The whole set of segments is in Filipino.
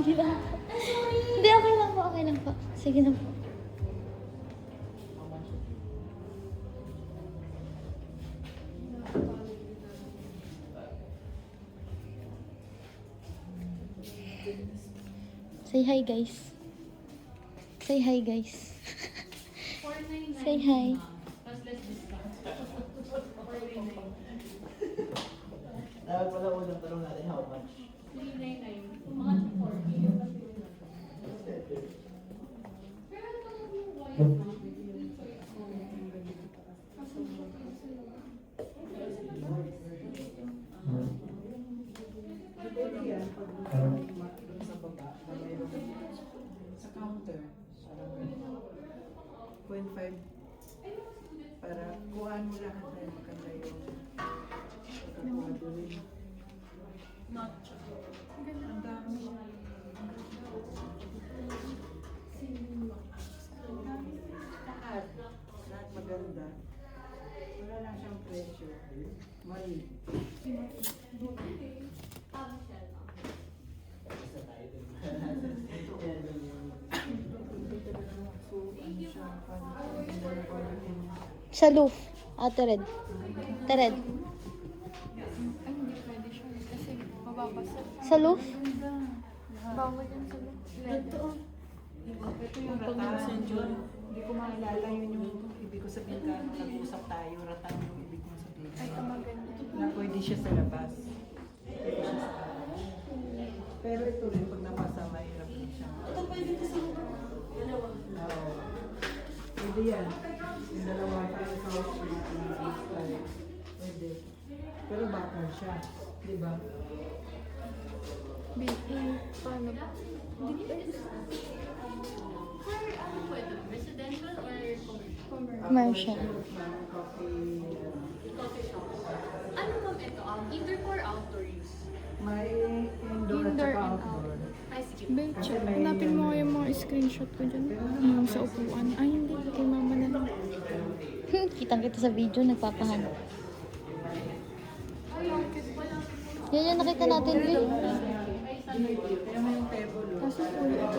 Sige lang po. Hindi, okay lang po, okay lang po. Sige na po. Say hi, guys. Say hi, guys. 499. Say hi. Plus less discount. 499. Dapat pala unang tanong natin how much. 399. Mga 40. Pero ano pa yung white na? Sa counter, 0.5 para kuhaan mo lahat na yung maganda yung pagkakuha doon. Matcha. Ang dami. Lahat maganda. Wala lang siyang presyo. Mali. Isa tayo dun. So, ano siya, quality. Sa loof. Ate Red. Ate Red. Ay, hindi pwede siya. Kasi mababasa. Sa loof? Bawal yan sa loob. Totoo. Ito yung ratan. Hindi ko maalala yun yung ibig ko sabihin ka. Nag-usap tayo, ratan yung ibig ko sabihin. Ay, ganyan. Na pwede siya sa labas. Pero ito rin, pag nabasa, mahirap din siya. Ito pwede kasi dalawa. Oo. Pwede yan. Yung dalawa tayo sa hospital. Pwede. Pero bakal siya. Di ba? Paano ba? For ano po ito? Residential or commercial? Commercial. Coffee. Coffee shop. Ano ma'am ito? Indoor or outdoor use? May indoor at Indoor saka and outdoor. Ay, sige. Babe, Kasi check. may Hanapin mo ano, yung mga screenshot ko dyan. Yung sa upuan. Ay, hindi. Kay mama na lang. Kitang kita sa video, nagpapahanap. Yan yung nakita natin, Bill. Kaya may yung table. Kaso ulit.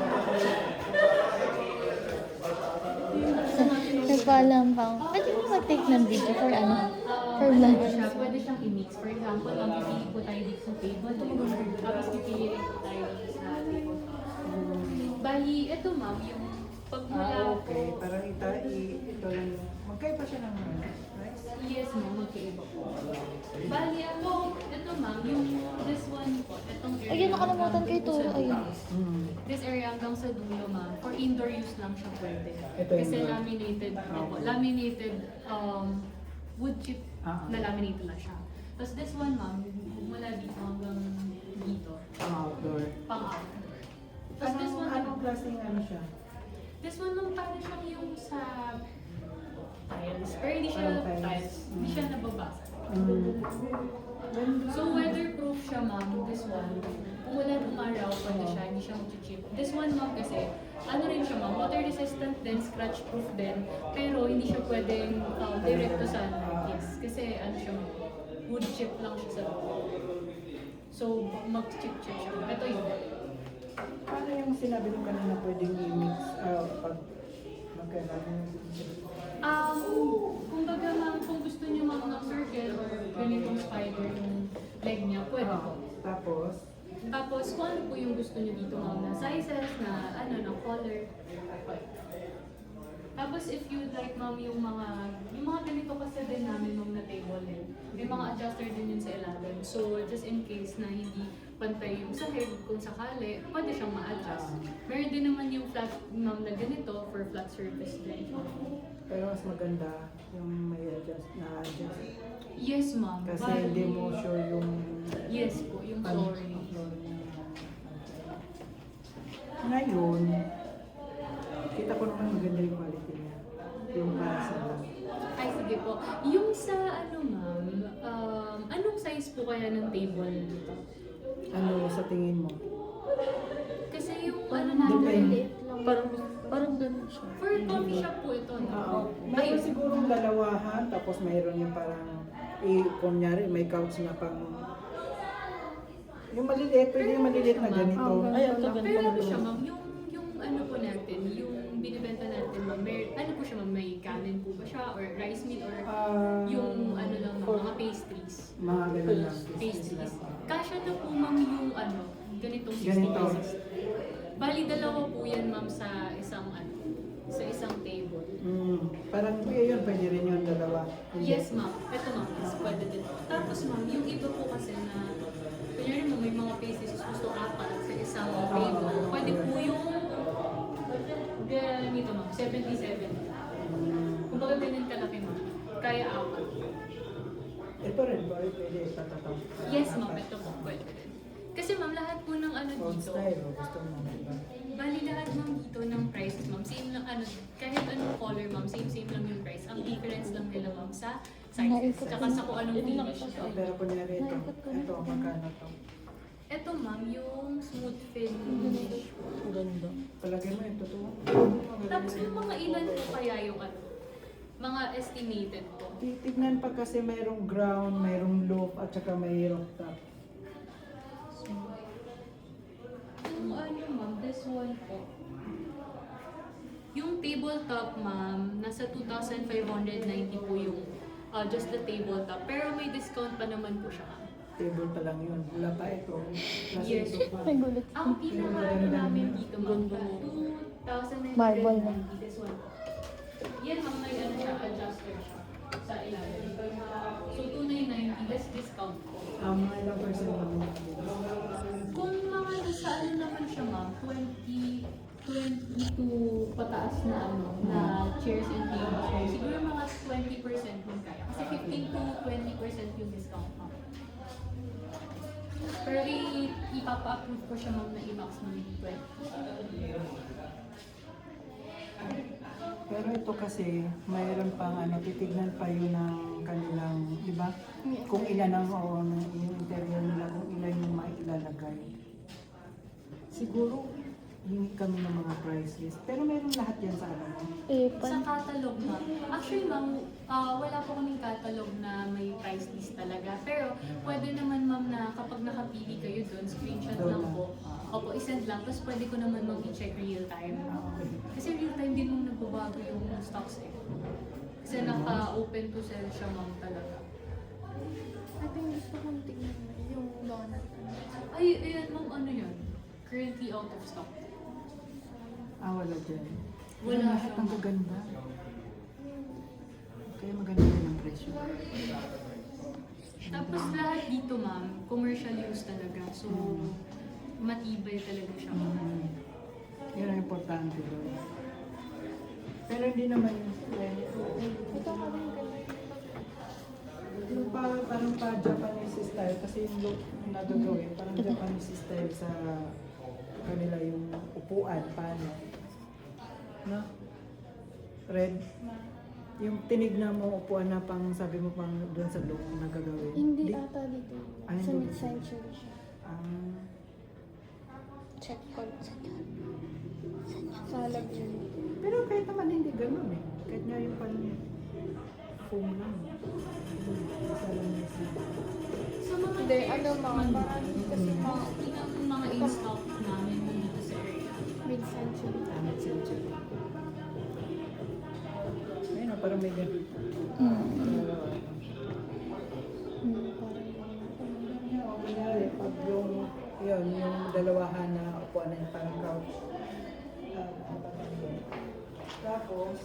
Nagpaalam pa ako. Pwede mo mag-take ng video for ano? For vlog. Pwede siyang i-mix. For example, ang pipili po tayo dito sa table. Tapos pipili rin po tayo dito sa table. Bali, ito ma'am, yung pagmula Okay. po. Parang ito lang yung... Magkaiba siya ng price? Yes ma'am, magkaiba po. Bali, ito ma'am, yung this one po, itong area. Ayun, nakalimutan kay Turo. Ayun. This area hanggang sa dulo ma'am, for indoor use lang siya pwede. Ito Kasi indoor. laminated, laminated wood chip Ah. na laminated lang siya. Tapos this one ma'am, mula dito hanggang dito, Outdoor. pang-outdoor. Tapos this one, Anong klaseng ano siya? this one ma'am, parang siyang yung sa tiles. Pero hindi siya Parang tiles. tiles, hindi siya nababasa. Ganda. So weatherproof siya ma'am, this one. Kung wala ng araw, pwede siya, hindi siya mag-chip. This one ma'am kasi, ano rin siya ma'am, water resistant din, scratch proof din. Pero hindi siya pwedeng direct to sunlight, yes. Kasi ano siya ma'am, wood chip lang siya sa loob. So mag-chip-chip siya. Ito yun. Paano yung sinabi nung kanina pwedeng i-mix pag magkailangan? Kumbaga ma'am, kung gusto niyo ma'am ng circle or ganitong spider yung leg niya, pwede po. Tapos, Tapos, kung ano po yung gusto niyo dito ma'am na sizes, na ano, na color. Tapos, if you'd like ma'am yung mga ganito kasi din namin ma'am na table din. May mga adjuster din yun sa ilalim. So, just in case na hindi pantay yung sahig, kung sakali, pwede siyang ma-adjust. Meron din naman yung flat ma'am na ganito for flat surface din. pero mas maganda yung may na-adjust. Yes ma'am. Kasi Bali- hindi mo sure yung... Yes po, yung flooring. Ngayon, kita ko naman maganda yung quality niya. Yung para sa Ay, sige po. Yung sa ano ma'am, anong size po kaya ng table dito? ano sa tingin mo? Kasi yung ano natin, Depende. Parang ganun siya. for coffee shop po ito, no? Oo. Mayroon sigurong dalawahan, tapos mayroon yung parang, kunyari may couch na pang Yung maliliit, pwede yung maliliit na ganito. Ay, ito ganito Pero na ano siya, lang. ma'am, yung ano po natin, yung binibenta natin, ma'am, ano po siya, ma'am, may kanin po ba siya, or rice meal, or yung ano lang, ma'am, mga pastries. Mga ganun lang. Pastries. Kasya na po, ma'am, yung ano, ganitong 60 Ganito. pesos. Bali, dalawa po yan, ma'am, sa isang ano, sa isang table. Parang kuya yun, pwede rin yung dalawa. Yes, ma'am. Ito, ma'am, is pwede din. Tapos, ma'am, yung iba po kasi na, kunyari mo, may mga pastries gusto apat sa isang table. Pwede po yung, ganito, ma'am, 77. Kung baga ganun kalaki, ma'am, kaya apat. Ito rin, pwede tatatang. Yes, ma'am, ito po, pwede din. Kasi, ma'am, lahat po ng ano Old dito, style, gusto mo, diba? bali lahat, ma'am, dito ng prices, ma'am, same lang, ano, kahit anong color, ma'am, same lang yung price. Ang difference lang nila, ma'am, sa sizes, tsaka sa kung anong finish niya. Pero kunyari ito, magkano to? Ito, ma'am, yung smooth finish. Ang ganda. Palagay mo ito to. Tapos yung mga ilan po kaya yung ano, mga estimated po. Titignan pa kasi mayroong ground, mayroong loop, at saka may rooftop. Yung ano, ma'am, this one po. Yung tabletop, ma'am, nasa 2,590 po yung just the tabletop. Pero may discount pa naman po siya, ma'am. Table pa lang yun. Wala pa ito. Plus Yes. ito pa. Nagulat. Ang pinaka-ano namin dito, ma'am, 2,990. Marble na. This one po. Yan, ma'am, may ano siya, adjuster siya sa ilalim. So, 2,990, less discount po. Mga ilang percent lang mo. Kung mga nasa ano naman siya, ma'am, 22 pataas na ano, na chairs and tables, siguro mga 20% yung kaya. Kasi 15 to 20% yung discount, ma'am. Pero ipapa-approve ko siya, ma'am, na i-max ng 20. Pero ito kasi, mayroon pang ano, titignan pa yun ng kanilang, di ba? Kung ilan ang yung interior nila, kung ilan yung mailalagay. Siguro, hingi kami ng mga price list. Pero meron lahat yan sa ano mo. Eh, Sa catalog, ma'am. Actually, ma'am, wala po kaming catalog na may price list talaga. Pero pwede naman, ma'am, na kapag nakapili kayo doon, screenshot lang po. Opo, isend lang. Tapos pwede ko naman, ma'am, i-check real time. Kasi real time din mong nagbabago yung stocks eh. Kasi naka-open to sell siya, ma'am, talaga. Ito yung gusto kong tingnan mo, yung donut. Ay, ayan, ma'am, ano yun? Currently out of stock. Wala dyan. Wala Lahat siya. ang gaganda. Kaya maganda din ang presyo. Tapos lahat dito, ma'am, commercial use talaga. So, matibay talaga siya, ma'am. Yun ang importante doon. Pero hindi naman yung Ito nga rin ganda. yung parang pa Japanese style kasi yung look na gagawin parang Japanese style sa kanila yung upuan paano no red yung tinignan mo upuan na pang sabi mo pang doon sa look na gagawin Hindi ata dito. Ay, Sa hindi. mid-century siya. ah, Check ko. Sa luxury. pero kahit naman hindi ganun eh kahit nga yung pang foam lang sa langis na Sa mga Hindi, chairs, ano mga ma'am, parang kasi mga yung mga in-stock namin dito sa area. mid-century. Amit century. Ayun, parang may ganun. Kunyari, pag yung dalawahan na upuan na yung parang couch. Tapos,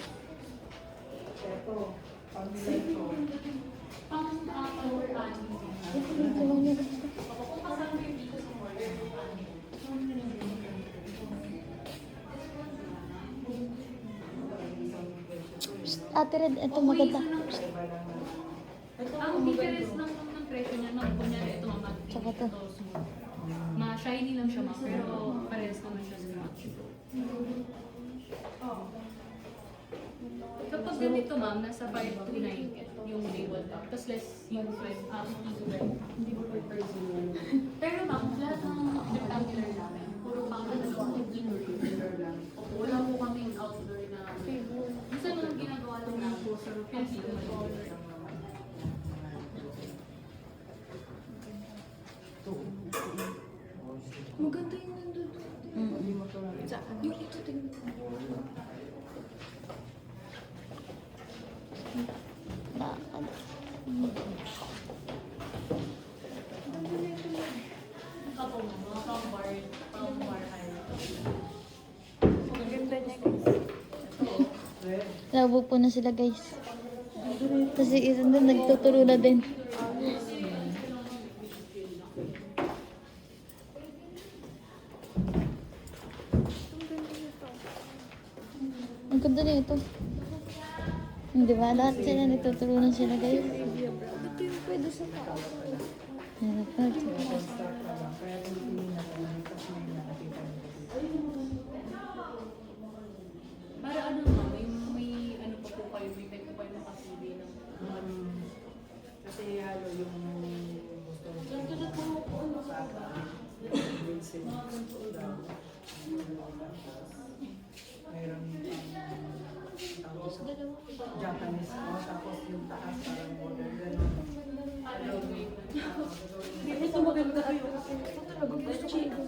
eto, pang ko. Pang power ani. ito lang niya. Kung kasama yung dito sa order, ani. Ate Red, ito maganda. Ang difference lang ng presyo niya, ma'am, kunyari ito, ma'am, Tsaka to. ito, smooth. Ma-shiny lang siya, ma'am, pero parehas naman siya scratch. Kapag ganito, ma'am, nasa 529 yung label top. Tapos less yung 50 to 20. Hindi ko per person. Pero ma'am, lahat ng rectangular namin, puro pang indoor lang. Opo, wala po kaming outdoor na table. Minsan nung ginagawa lang na po sa pinasito lang naman. Ito. Naubo po na sila guys. Kasi isa doon nagtuturo na din. Ang ganda na ito. Hindi ba? Lahat sila nagtuturo na sila guys. Ito yung pwede sa tao. Hirap pa. Start na lang. Kaya tinitingin natin kasi may nakakita nila. Para ano ma'am, may ano pa po kayo, may pwede pa kayo makasili ng Kasi halo yung gusto nyo sa akin. Wilson. Mayroon Japanese mo, tapos yung taas parang modern. Ito maganda kayo kasi ito talaga gusto ko.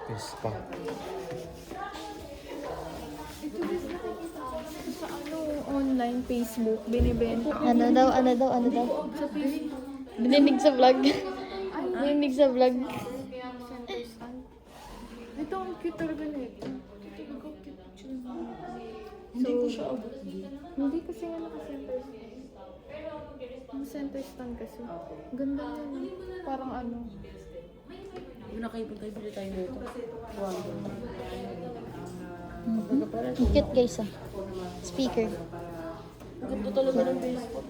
Vespa. Ito din nakikita ko sa ano, online, Facebook, binibenta. Ano daw? Sa Facebook. Bininig sa vlog. Bininig sa vlog. Center stand. Ito ang cute talaga na ito. Ito talaga cute. Hindi ko siya abot. Hindi kasi nga naka-center stand. Ang center stand kasi. Ganda na yun. Parang ano. Yung nakaibon tayo, bili tayo nito. Cute guys ah. Speaker. Ang ganda talaga ng Facebook.